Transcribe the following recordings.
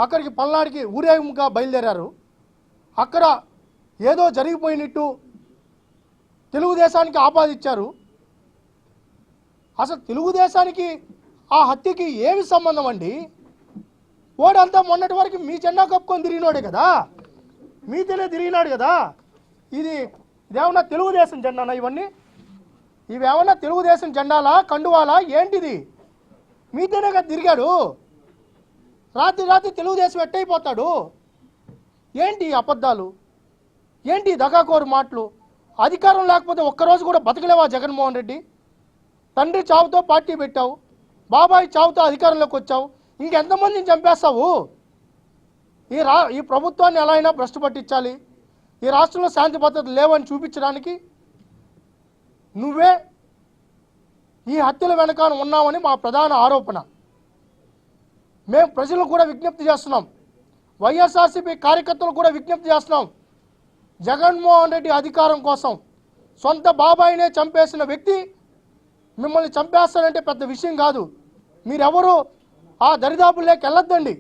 అక్కడికి పల్నాడికి ఊరేగింపుగా బయలుదేరారు. అక్కడ ఏదో జరిగిపోయినట్టు తెలుగుదేశానికి ఆపాదించారు. అసలు తెలుగుదేశానికి ఆ హత్యకి ఏమి సంబంధం అండి? ఓడంతా మొన్నటి వరకు మీ జెండా కప్పుకొని తిరిగినాడే కదా, మీతోనే తిరిగినాడు కదా. ఇదేమన్నా తెలుగుదేశం జెండానా? ఇవేమన్నా తెలుగుదేశం జెండాలా, కండువాలా, ఏంటిది? మీతోనే కదా తిరిగాడు. రాత్రి తెలుగుదేశం ఎట్టయిపోతాడు? ఏంటి అబద్ధాలు, ఏంటి దగాకోరు మాటలు? అధికారం లేకపోతే ఒక్కరోజు కూడా బతకలేవా జగన్మోహన్ రెడ్డి? తండ్రి చావుతో పార్టీ పెట్టావు, బాబాయ్ చావుతో అధికారంలోకి వచ్చావు, ఇంకెంతమందిని చంపేస్తావు? ఈ ప్రభుత్వాన్ని ఎలా అయినా భ్రష్టు పట్టించాలి, ఈ రాష్ట్రంలో శాంతి భద్రతలు లేవని చూపించడానికి నువ్వే ఈ హత్యల వెనకాల ఉన్నావని మా ప్రధాన ఆరోపణ. మేము ప్రజలకు కూడా విజ్ఞప్తి చేస్తున్నాం, వైఎస్ఆర్సీపీ కార్యకర్తలు కూడా విజ్ఞప్తి చేస్తున్నాం. జగన్మోహన్ రెడ్డి అధికారం కోసం సొంత బాబాయినే చంపేసిన వ్యక్తి మిమ్మల్ని చంపేస్తానంటే పెద్ద విషయం కాదు. మీరెవరు ఆ దరిదాపుల్లోకి వెళ్ళొద్దండి.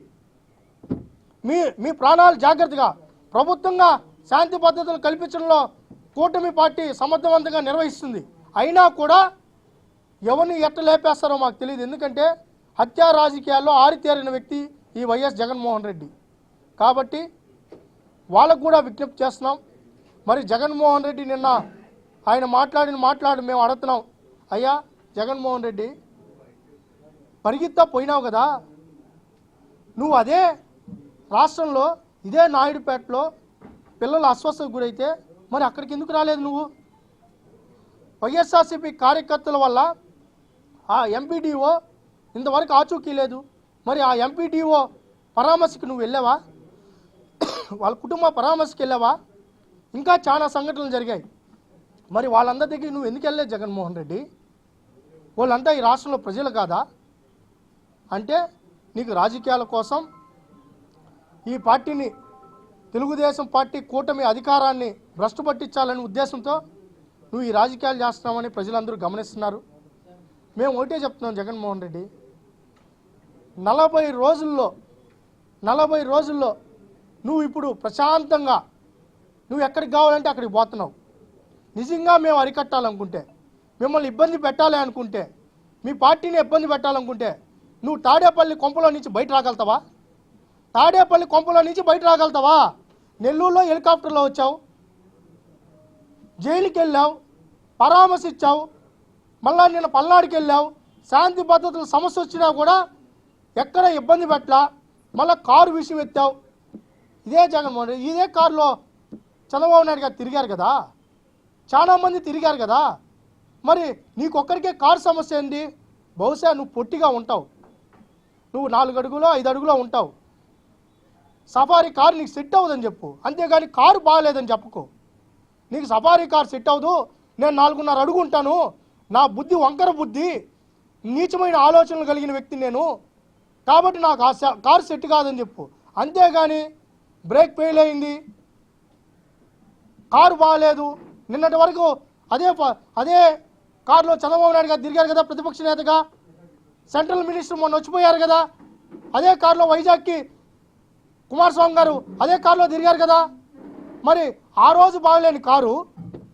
మీ ప్రాణాలు జాగ్రత్తగా. ప్రభుత్వంగా శాంతి భద్రతలు కల్పించడంలో కూటమి పార్టీ సమర్థవంతంగా నిర్వహిస్తుంది. అయినా కూడా ఎవరిని ఎట్ట లేపేస్తారో మాకు తెలియదు. ఎందుకంటే హత్యా రాజకీయాల్లో ఆరితేరిన వ్యక్తి ఈ వైఎస్ జగన్మోహన్ రెడ్డి. కాబట్టి వాళ్ళకు కూడా విజ్ఞప్తి చేస్తున్నాం. మరి జగన్మోహన్ రెడ్డి నిన్న ఆయన మాట్లాడి మేము అడుగుతున్నాం, అయ్యా జగన్మోహన్ రెడ్డి పరిగెత్తా పోయినావు కదా, నువ్వు అదే రాష్ట్రంలో ఇదే నాయుడుపేటలో పిల్లలు అస్వస్థతకు గురైతే మరి అక్కడికి ఎందుకు రాలేదు నువ్వు? వైఎస్ఆర్సీపీ కార్యకర్తల వల్ల ఆ ఎంపీడీఓ ఇంతవరకు ఆచూకీ లేదు. మరి ఆ ఎంపీడీఓ పరామర్శకు నువ్వు వెళ్ళావా? వాళ్ళ కుటుంబ పరామర్శకు వెళ్ళావా? ఇంకా చాలా సంఘటనలు జరిగాయి. మరి వాళ్ళందరి దగ్గరికి నువ్వు ఎందుకు వెళ్ళలేదు జగన్మోహన్ రెడ్డి? వాళ్ళంతా ఈ రాష్ట్రంలో ప్రజలు కాదా? అంటే నీకు రాజకీయాల కోసం ఈ పార్టీని, తెలుగుదేశం పార్టీ కూటమి అధికారాన్ని భ్రష్టు పట్టించాలనే ఉద్దేశంతో నువ్వు ఈ రాజకీయాలు చేస్తున్నావని ప్రజలందరూ గమనిస్తున్నారు. మేము ఒకటే చెప్తున్నాం, జగన్మోహన్ రెడ్డి 40 రోజుల్లో నువ్వు ఇప్పుడు ప్రశాంతంగా నువ్వు ఎక్కడికి కావాలంటే అక్కడికి పోతున్నావు. నిజంగా మేము అరికట్టాలనుకుంటే, మిమ్మల్ని ఇబ్బంది పెట్టాలి అనుకుంటే, మీ పార్టీని ఇబ్బంది పెట్టాలనుకుంటే నువ్వు తాడేపల్లి కొంపలో నుంచి బయట రాగలుగుతావా? నెల్లూరులో హెలికాప్టర్లో వచ్చావు, జైలుకి వెళ్ళావు, పరామర్శించావు, మళ్ళా నిన్న పల్నాడికి వెళ్ళావు. శాంతి భద్రతల సమస్య వచ్చినా కూడా ఎక్కడ ఇబ్బంది పెట్టలా. మళ్ళీ కారు విషయం ఎత్తావు. ఇదే జగన్మోహన్ రెడ్డి ఇదే కారులో చంద్రబాబు నాయుడు గారు తిరిగారు కదా, చాలామంది తిరిగారు కదా. మరి నీకొక్కరికే కారు సమస్య ఏంది? బహుశా నువ్వు పొట్టిగా ఉంటావు, నువ్వు 4 అడుగులో 5 అడుగులో ఉంటావు. సఫారీ కారు నీకు సెట్ అవ్వదని చెప్పు, అంతేగాని కారు బాగలేదని చెప్పుకో. నీకు సఫారీ కారు సెట్ అవ్వదు, నేను 4.5 అడుగు ఉంటాను, నా బుద్ధి వంకర బుద్ధి, నీచమైన ఆలోచనలు కలిగిన వ్యక్తిని నేను, కాబట్టి నాకు ఆ కారు సెట్ కాదని చెప్పు. అంతేగాని బ్రేక్ ఫెయిల్ అయింది, కారు బాగలేదు, నిన్నటి వరకు అదే కారులో చంద్రబాబు నాయుడు గారు తిరిగారు కదా ప్రతిపక్ష నేతగా, సెంట్రల్ మినిస్టర్ మొన్న వచ్చిపోయారు కదా, అదే కారులో వైజాగ్కి కుమారస్వామి గారు అదే కారులో తిరిగారు కదా. మరి ఆ రోజు బాగలేని కారు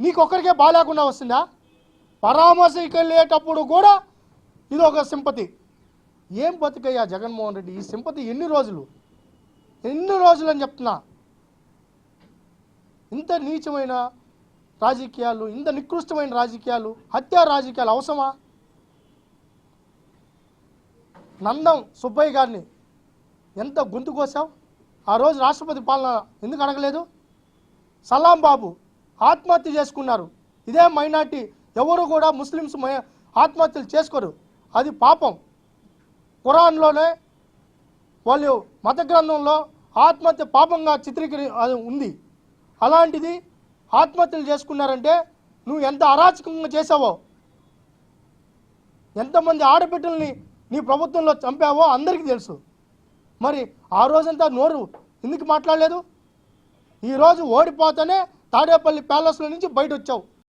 నీకొక్కరికే బాగాలేకుండా వస్తుందా? పరామర్శకి వెళ్ళేటప్పుడు కూడా ఇది ఒక సింపతి. ఏం బతుకయ్యా జగన్మోహన్ రెడ్డి? ఈ సింపతి ఎన్ని రోజులు అని చెప్తున్నా. ఇంత నీచమైన రాజకీయాలు, ఇంత నికృష్టమైన రాజకీయాలు, హత్యా రాజకీయాలు అవసరమా? నందం సుబ్బయ్య గారిని ఎంత గొంతు కోసావు? ఆ రోజు రాష్ట్రపతి పాలన ఎందుకు అడగలేదు? సలాం బాబు ఆత్మహత్య చేసుకున్నారు. ఇదే మైనార్టీ, ఎవరు కూడా ముస్లిమ్స్ ఆత్మహత్యలు చేసుకోరు, అది పాపం. ఖురాన్లోనే వాళ్ళు మత గ్రంథంలో ఆత్మహత్య పాపంగా అది ఉంది. అలాంటిది ఆత్మహత్యలు చేసుకున్నారంటే నువ్వు ఎంత అరాచకంగా చేసావో, ఎంతమంది ఆడబిడ్డల్ని నీ ప్రభుత్వంలో చంపావో అందరికీ తెలుసు. మరి ఆ రోజంతా నోరు ఎందుకు మాట్లాడలేదు? ఈరోజు ఓడిపోతేనే తాడేపల్లి ప్యాలెస్లో నుంచి బయట వచ్చావు.